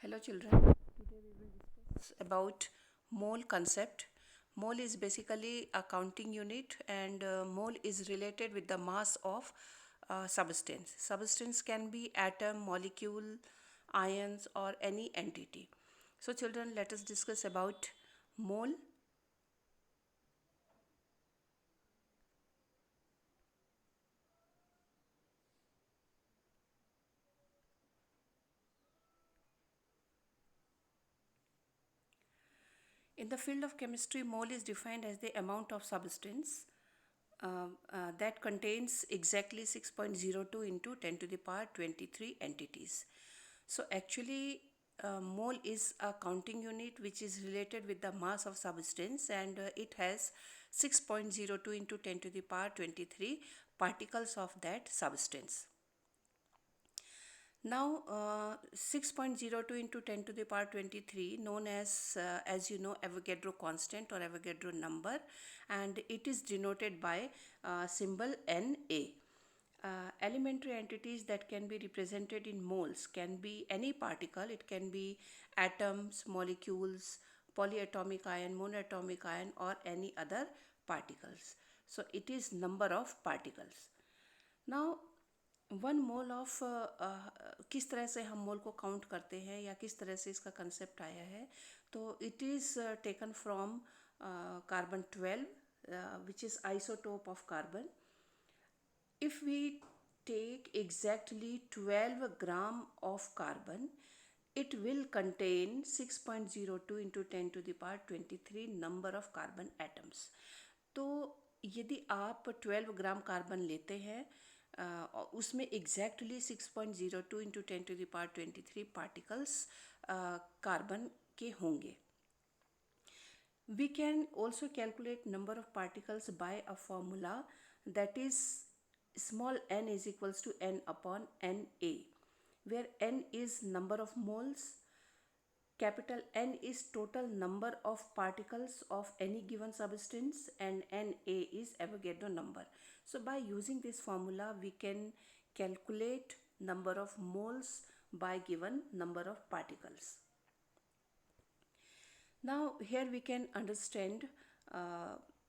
Hello children, today we will discuss about mole concept. Mole is basically a counting unit and mole is related with the mass of substance. Substance can be atom, molecule, ions or any entity. So children, let us discuss about mole. In the field of chemistry, mole is defined as the amount of substance that contains exactly 6.02 into 10 to the power 23 entities. So actually, mole is a counting unit which is related with the mass of substance, and it has 6.02 into 10 to the power 23 particles of that substance. Now, 6.02 into 10 to the power 23, known as you know, Avogadro constant or Avogadro number, and it is denoted by symbol Na. Elementary entities that can be represented in moles can be any particle. It can be atoms, molecules, polyatomic ion, monatomic ion, or any other particles. So it is number of particles. Now one mole of किस तरह से हम मोल को count करते हैं या किस तरह से इसका कंसेप्ट आया है, तो it is taken from carbon 12 which is isotope of carbon. If we take exactly 12 gram of carbon, it will contain 6.02 into 10 to the power 23 number of carbon atoms. तो यदि आप 12 ग्राम कार्बन लेते हैं और उसमें exactly 6.02 into 10 to the power 23 particles carbon के होंगे. We can also calculate number of particles by a formula that is small n is equals to n upon Na, where n is number of moles, capital N is total number of particles of any given substance, and Na is Avogadro number. So by using this formula we can calculate number of moles by given number of particles. Now here we can understand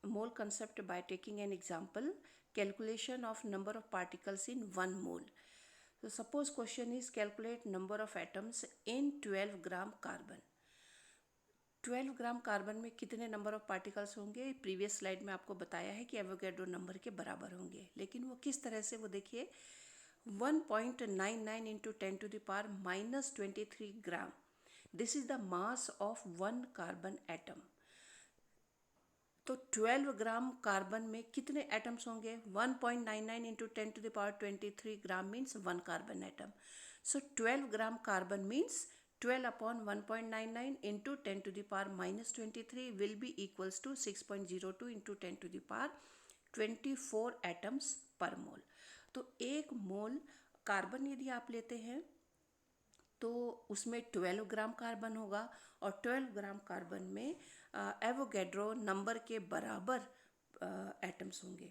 mole concept by taking an example, calculation of number of particles in 1 mole. So suppose question is calculate number of atoms in 12 gram carbon. 12 gram carbon में कितने number of particles होंगे, previous slide में आपको बताया है कि Avogadro number के बराबर होंगे, लेकिन वो किस तरह से, वो देखिए 1.99 into 10 to the power -23 gram. This is the mass of one carbon atom. तो 12 ग्राम कार्बन में कितने एटम्स होंगे? 1.99 into 10 to the power 23 gram means one carbon atom. So 12 gram carbon means 12 upon 1.99 into 10 to the power -23 will be equals to 6.02 into 10 to the power 24 atoms per mole. तो एक mole carbon यदि आप लेते हैं तो उसमें 12 gram carbon होगा और 12 ग्राम कार्बन में एवोगैड्रो नंबर के बराबर एटम्स होंगे.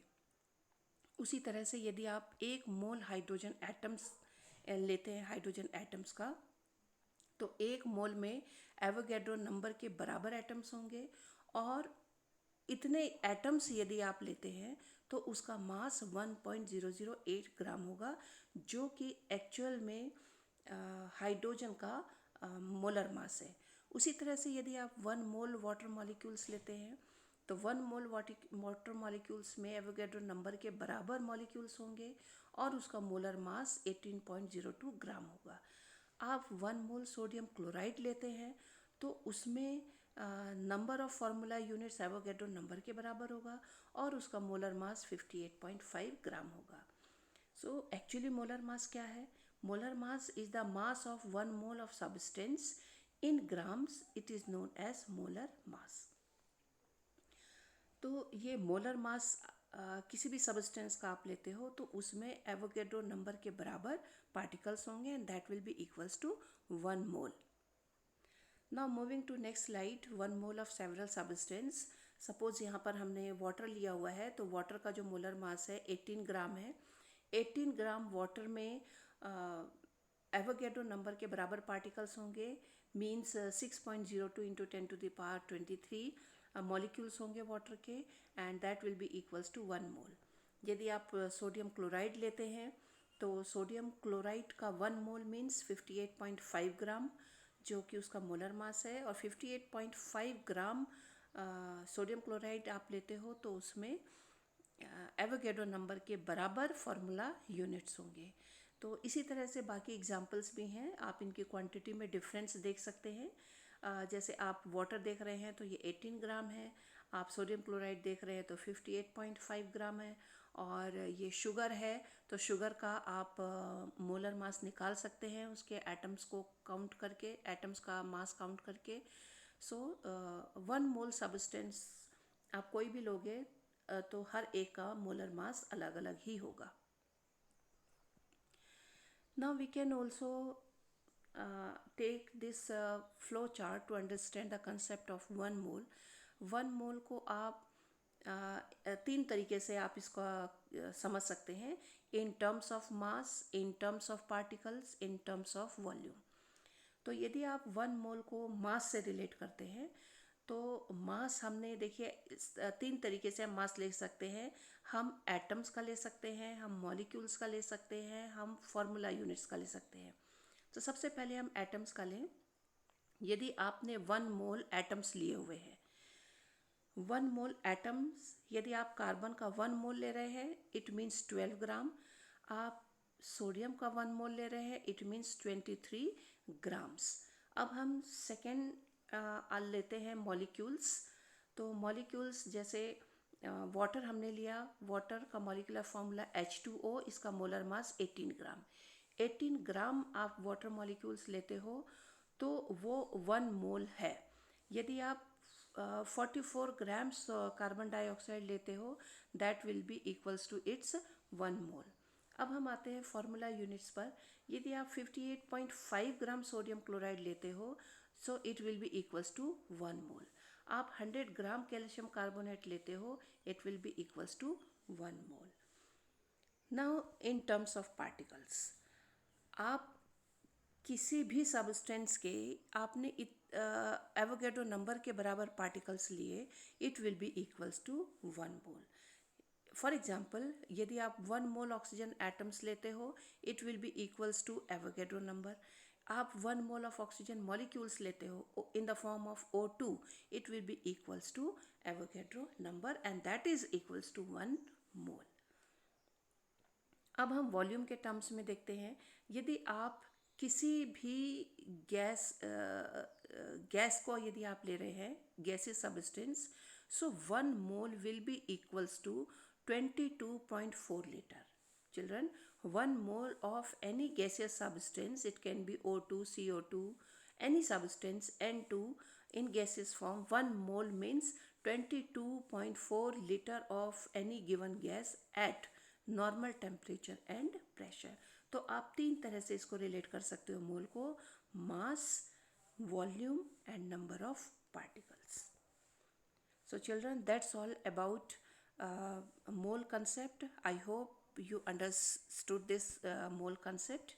उसी तरह से यदि आप एक मोल हाइड्रोजन एटम्स लेते हैं, हाइड्रोजन एटम्स का, तो एक मोल में एवोगैड्रो नंबर के बराबर एटम्स होंगे और इतने एटम्स यदि आप लेते हैं तो उसका मास 1.008 ग्राम होगा, जो कि एक्चुअल में हाइड्रोजन का मोलर मास है. उसी तरह से यदि आप 1 मोल वाटर मॉलिक्यूल्स लेते हैं तो 1 मोल वाटर मॉलिक्यूल्स में एवोगैड्रो नंबर के बराबर मॉलिक्यूल्स होंगे और उसका मोलर मास 18.02 ग्राम होगा. आप 1 मोल सोडियम क्लोराइड लेते हैं तो उसमें number of formula units Avogadro number के बराबर होगा और उसका मोलर मास 58.5 ग्राम होगा. सो एक्चुअली मोलर मास क्या है? Molar mass is the mass of 1 mole of substance in grams. It is known as molar mass. तो ये मोलर मास किसी भी सब्सटेंस का आप लेते हो तो उसमें एवोगैड्रो नंबर के बराबर पार्टिकल्स होंगे and that will be equals to 1 mole. Now moving to next slide, 1 mole of several substance. Suppose यहाँ पर हमने वाटर लिया हुआ है तो वाटर का जो मोलर मास है 18 ग्राम है. 18 ग्राम वाटर में एवोगैड्रो नंबर के बराबर पार्टिकल्स होंगे, मीन्स 6.02 इंटू 10⁻23 मॉलिक्यूल्स होंगे वाटर के, and that will be equals to 1 mole. यदि आप सोडियम क्लोराइड लेते हैं तो सोडियम क्लोराइड का 1 मोल मीन्स 58.5 ग्राम, जो कि उसका मोलर मास है, और 58.5 ग्राम सोडियम क्लोराइड आप लेते हो तो उसमें एवोगैड्रो नंबर के बराबर फार्मूला यूनिट्स होंगे। तो इसी तरह से बाकी एग्जांपल्स भी हैं, आप इनकी क्वांटिटी में डिफरेंस देख सकते हैं। जैसे आप वाटर देख रहे हैं तो ये 18 ग्राम है, आप सोडियम क्लोराइड देख रहे हैं तो 58.5 ग्राम है, और ये शुगर है तो शुगर का आप मोलर मास निकाल सकते हैं उसके एटम्स को काउंट करके, एटम्स का मास काउंट करके। सो 1 मोल सब्सटेंस आप कोई भी लोगे तो हर एक का मोलर मास अलग अलग ही होगा। Now we can also take this flow chart to understand the concept of 1 mole. 1 mole को आप तीन तरीके से आप इसका समझ सकते हैं, इन terms of mass, in terms of particles, in terms of volume. तो यदि आप 1 मोल को मास से रिलेट करते हैं तो मास हमने देखिए तीन तरीके से हम मास ले सकते हैं। हम एटम्स का ले सकते हैं, हम मॉलिक्यूल्स का ले सकते हैं, हम फार्मूला यूनिट्स का ले सकते हैं। तो सबसे पहले हम एटम्स का लें। यदि आपने 1 मोल एटम्स लिए हुए हैं, 1 मोल एटम्स, यदि आप कार्बन का 1 मोल ले रहे हैं इट मीन्स 12 ग्राम, आप सोडियम का 1 मोल ले रहे हैं इट मीन्स 23 ग्राम्स। अब हम सेकेंड लेते हैं मॉलिक्यूल्स। तो मॉलिक्यूल्स जैसे वाटर हमने लिया, वाटर का मॉलिक्यूलर फॉर्मूला H2O, इसका मोलर मास 18 ग्राम। 18 ग्राम आप वाटर मॉलिक्यूल्स लेते हो तो वो 1 मोल है। यदि आप 44 ग्राम्स कार्बन डाइऑक्साइड लेते हो that will be equals to its 1 mole. अब हम आते हैं फार्मूला यूनिट्स पर। यदि आप 58.5 ग्राम सोडियम क्लोराइड लेते हो so it will be equals to 1 mole. आप 100 ग्राम कैल्शियम कार्बोनेट लेते हो it will be equals to 1 mole. Now in terms of particles, आप किसी भी सब्सटेंस के आपने एवोगैड्रो नंबर के बराबर पार्टिकल्स लिए it will be equals to 1 mole. For example, यदि आप 1 मोल ऑक्सीजन एटम्स लेते हो it will be equals to Avogadro number. आप 1 मोल ऑफ ऑक्सीजन मॉलिक्यूल्स लेते हो in the form of O2 it will be equals to Avogadro number, and that is equals to 1 mole. अब हम volume के terms में देखते हैं। यदि आप किसी भी गैस को यदि आप ले रहे हैं, gases substance, so 1 mole will be equals to 22.4 litre. Children, 1 mole of any gaseous substance, it can be O2, CO2, any substance N2 in gaseous form, 1 mole means 22.4 liter of any given gas at normal temperature and pressure. तो आप तीन तरह से इसको relate कर सकते हो mole को, mass, volume and number of particles. So children, that's all about mole concept. I hope you understood this mole concept.